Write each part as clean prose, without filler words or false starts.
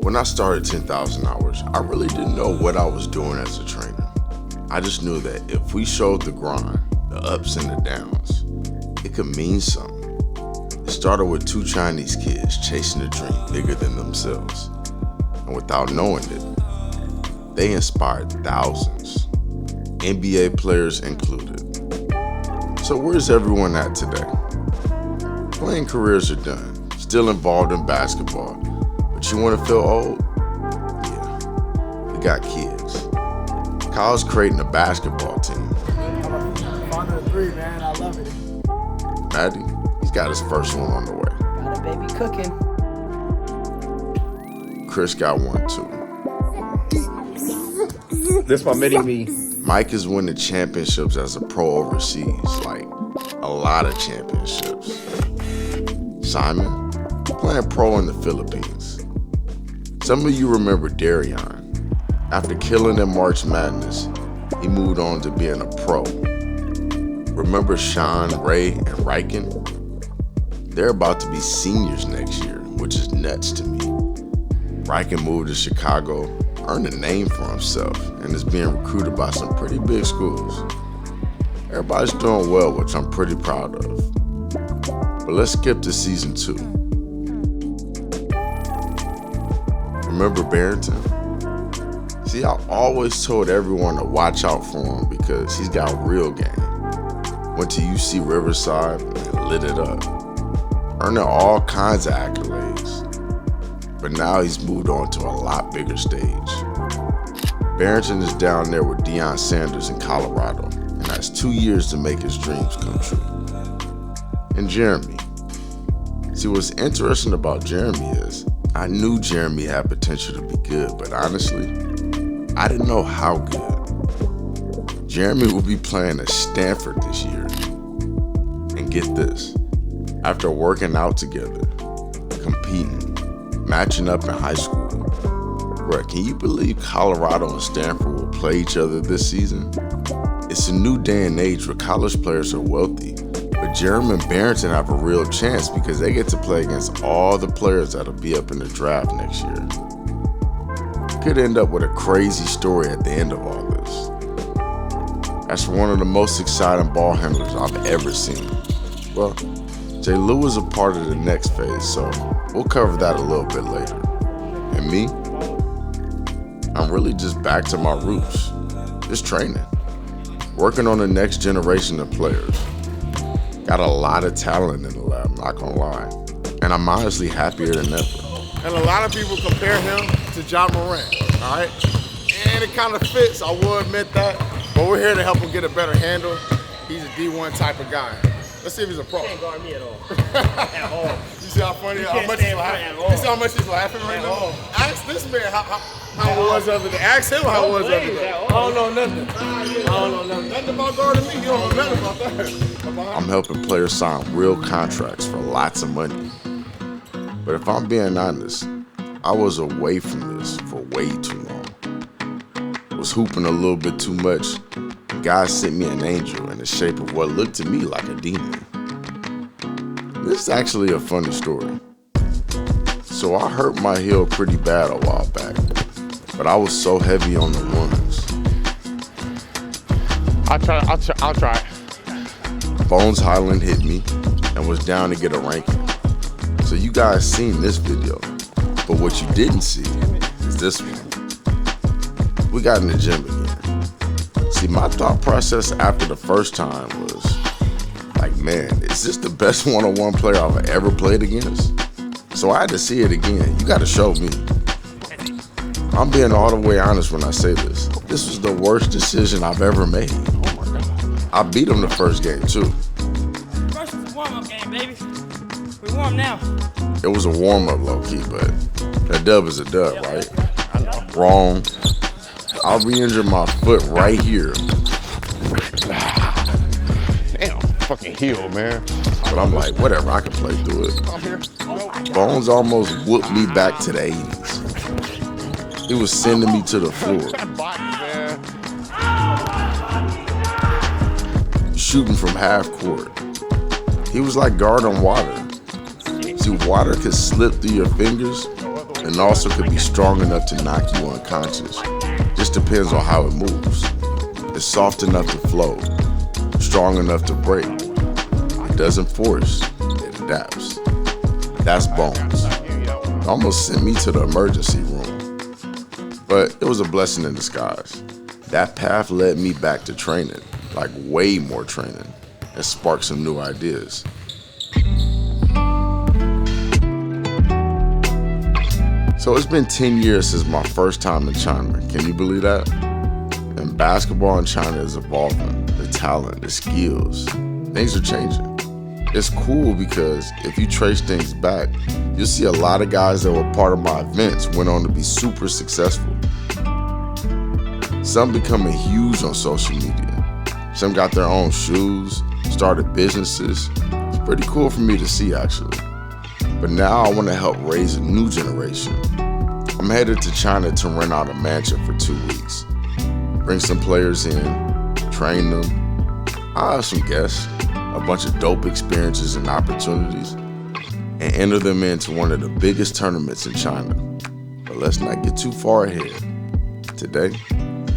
When I started 10,000 hours, I really didn't know what I was doing as a trainer. I just knew that if we showed the grind, the ups and the downs, it could mean something. It started with two Chinese kids chasing a dream bigger than themselves. And without knowing it, they inspired thousands, NBA players included. So where's everyone at today? Playing careers are done, still involved in basketball, but you want to feel old? Yeah, we got kids. Kyle's creating a basketball team. Father of three, man, I love it. Maddie, he's got his first one on the way. Got a baby cooking. Chris got one too. This my mini me. Mike is winning championships as a pro overseas, like a lot of championships. Simon, playing pro in the Philippines. Some of you remember Darion. After killing in March Madness, he moved on to being a pro. Remember Sean, Ray, and Riken? They're about to be seniors next year, which is nuts to me. Riken moved to Chicago, earned a name for himself, and is being recruited by some pretty big schools. Everybody's doing well, which I'm pretty proud of. But let's skip to season 2. Remember Barrington? See, I always told everyone to watch out for him because he's got real game. Went to UC Riverside and lit it up, earning all kinds of accolades. But now he's moved on to a lot bigger stage. Barrington is down there with Deion Sanders in Colorado and has 2 years to make his dreams come true. And Jeremy. See, what's interesting about Jeremy is I knew Jeremy had potential to be good, but honestly, I didn't know how good. Jeremy will be playing at Stanford this year. And get this, after working out together, competing, matching up in high school, bruh, can you believe Colorado and Stanford will play each other this season? It's a new day and age where college players are wealthy, but Jeremy and Barrington have a real chance because they get to play against all the players that'll be up in the draft next year. Could end up with a crazy story at the end of all this. That's one of the most exciting ball handlers I've ever seen. Well, J. Lou is a part of the next phase, so we'll cover that a little bit later. And me? I'm really just back to my roots, just training, working on the next generation of players. Got a lot of talent in the lab, not gonna lie, and I'm honestly happier than ever. And a lot of people compare him to Ja Morant, all right? And it kind of fits, I will admit that, but we're here to help him get a better handle. He's a D1 type of guy. Let's see if he's a pro. You can't guard me at all. At all. You see how funny, how much he's laughing? You see how much he's laughing right now? Ask this man how it was the other day. Ask him how it was the other day. I don't know nothing. Nothing about guarding me. You don't know nothing about that. I'm helping players sign real contracts for lots of money. But if I'm being honest, I was away from this for way too long. Was hooping a little bit too much, and God sent me an angel in the shape of what looked to me like a demon. This is actually a funny story. So I hurt my heel pretty bad a while back, but I was so heavy on the runners. I'll try it. Bones Highland hit me and was down to get a ranking. So you guys seen this video, but what you didn't see is this one. We got in the gym again. See, my thought process after the first time was like, man, is this the best one-on-one player I've ever played against? So I had to see it again. You gotta show me. I'm being all the way honest when I say this. This was the worst decision I've ever made. Oh my God. I beat him the first game too. First was a warm-up game, baby. We warm now. It was a warm-up low-key, but a dub is a dub, right? Wrong. I'll re-injure my foot right here. Damn, fucking heel, man. But I'm like, whatever, I can play through it. Bones almost whooped me back to the 80s. He was sending me to the floor. Shooting from half court. He was like guarding water. See, water could slip through your fingers, and also could be strong enough to knock you unconscious. Just depends on how it moves. It's soft enough to flow, strong enough to break. It doesn't force, it adapts. That's Bones. It almost sent me to the emergency room. But it was a blessing in disguise. That path led me back to training, like way more training, and sparked some new ideas. So it's been 10 years since my first time in China. Can you believe that? And basketball in China is evolving. The talent, the skills, things are changing. It's cool because if you trace things back, you'll see a lot of guys that were part of my events went on to be super successful. Some becoming huge on social media. Some got their own shoes, started businesses. It's pretty cool for me to see, actually. But now I want to help raise a new generation. I'm headed to China to rent out a mansion for 2 weeks. Bring some players in, train them. I'll have some guests, a bunch of dope experiences and opportunities, and enter them into one of the biggest tournaments in China. But let's not get too far ahead. Today,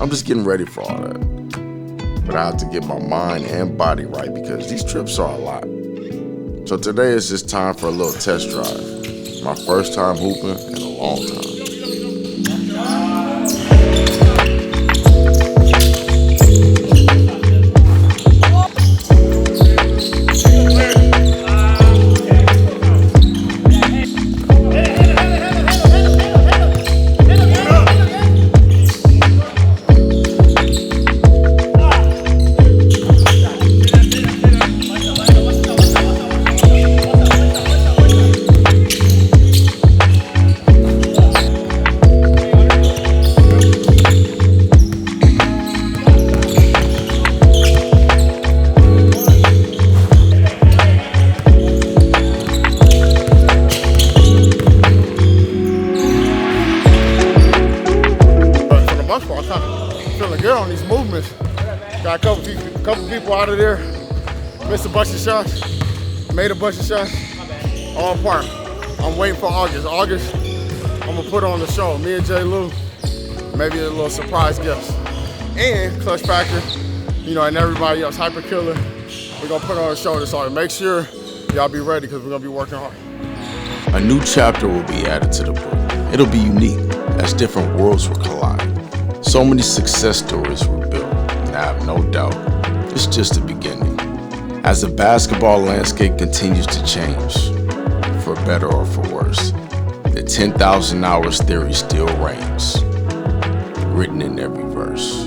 I'm just getting ready for all that. But I have to get my mind and body right because these trips are a lot. So today is just time for a little test drive. My first time hooping in a long time. Feeling good on these movements. Got a couple people out of there. Missed a bunch of shots. Made a bunch of shots. All part. I'm waiting for August. August, I'm gonna put on the show. Me and J. Lou, maybe a little surprise guest. And Clutch Factor, and everybody else, Hyper Killer. We're gonna put on a show this August. Make sure y'all be ready because we're gonna be working hard. A new chapter will be added to the book. It'll be unique as different worlds will collide. So many success stories were built, and I have no doubt it's just the beginning. As the basketball landscape continues to change, for better or for worse, the 10,000 hours theory still reigns, written in every verse.